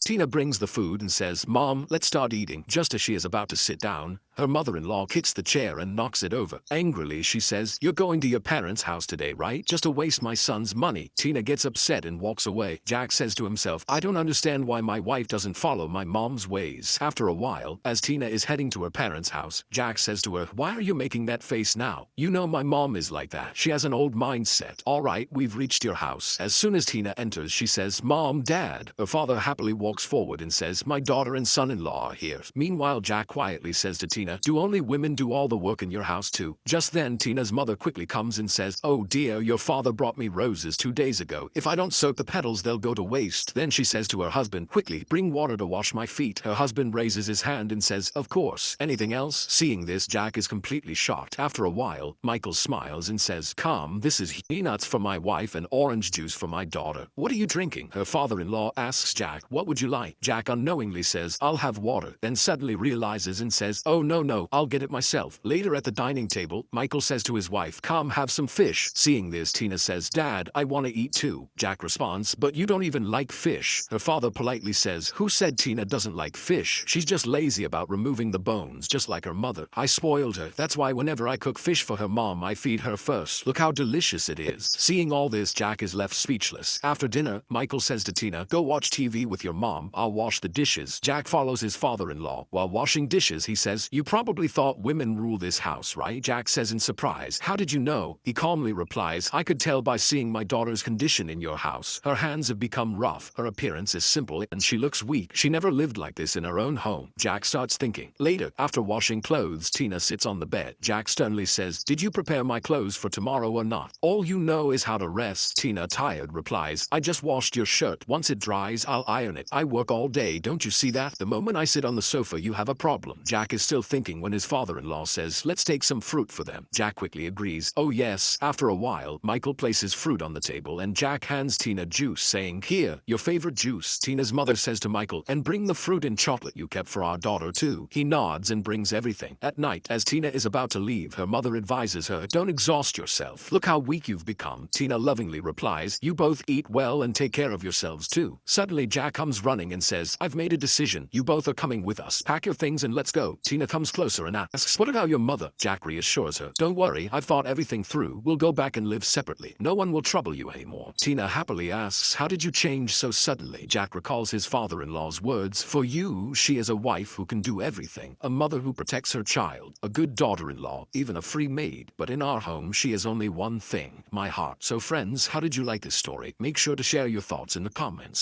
Tina brings the food and says, "Mom, let's start eating." Just as she is about to sit down, her mother-in-law kicks the chair and knocks it over. Angrily, she says, "You're going to your parents' house today, right? Just to waste my son's money." Tina gets upset and walks away. Jack says to himself, "I don't understand why my wife doesn't follow my mom's ways." After a while, as Tina is heading to her parents' house, Jack says to her, "Why are you making that face now? You know my mom is like that. She has an old mindset." "All right, we've reached your house." As soon as Tina enters, she says, "Mom, Dad." Her father happily walks forward and says, "My daughter and son-in-law are here." Meanwhile, Jack quietly says to Tina, "Do only women do all the work in your house too?" Just then, Tina's mother quickly comes and says, "Oh dear, your father brought me roses 2 days ago. If I don't soak the petals, they'll go to waste." Then she says to her husband, "Quickly, bring water to wash my feet." Her husband raises his hand and says, "Of course. Anything else?" Seeing this, Jack is completely shocked. After a while, Michael smiles and says, "Come, this is peanuts for my wife and orange juice for my daughter. What are you drinking?" Her father-in-law asks Jack, "What would you like?" Jack unknowingly says, "I'll have water," then suddenly realizes and says, "Oh no, I'll get it myself." Later at the dining table, Michael says to his wife, "Come, have some fish." Seeing this, Tina says, "Dad, I want to eat too." Jack responds, "But you don't even like fish." Her father politely says, "Who said Tina doesn't like fish? She's just lazy about removing the bones, just like her mother. I spoiled her. That's why whenever I cook fish for her mom, I feed her first. Look how delicious it is." Seeing all this, Jack is left speechless. After dinner, Michael says to Tina, "Go watch TV with your mom. I'll wash the dishes." Jack follows his father-in-law. While washing dishes, he says, "You probably thought women rule this house, right?" Jack says in surprise, "How did you know?" He calmly replies, "I could tell by seeing my daughter's condition in your house. Her hands have become rough, her appearance is simple, and she looks weak. She never lived like this in her own home." Jack starts thinking. Later, after washing clothes, Tina sits on the bed. Jack sternly says, "Did you prepare my clothes for tomorrow or not? All you know is how to rest." Tina, tired, replies, "I just washed your shirt. Once it dries, I'll iron it. I work all day, don't you see that? The moment I sit on the sofa, you have a problem." Jack is still thinking when his father-in-law says, "Let's take some fruit for them." Jack quickly agrees. "Oh yes." After a while, Michael places fruit on the table and Jack hands Tina juice, saying, "Here, your favorite juice." Tina's mother says to Michael, "And bring the fruit and chocolate you kept for our daughter too." He nods and brings everything. At night, as Tina is about to leave, her mother advises her, "Don't exhaust yourself. Look how weak you've become." Tina lovingly replies, "You both eat well and take care of yourselves too." Suddenly, Jack comes running and says, "I've made a decision. You both are coming with us. Pack your things and let's go." Tina comes closer and asks, "What about your mother?" Jack reassures her, "Don't worry, I've thought everything through. We'll go back and live separately. No one will trouble you anymore." Tina happily asks, "How did you change so suddenly?" Jack recalls his father-in-law's words, "For you, she is a wife who can do everything, a mother who protects her child, a good daughter-in-law, even a free maid. But in our home, she is only one thing, my heart." So friends, how did you like this story? Make sure to share your thoughts in the comments.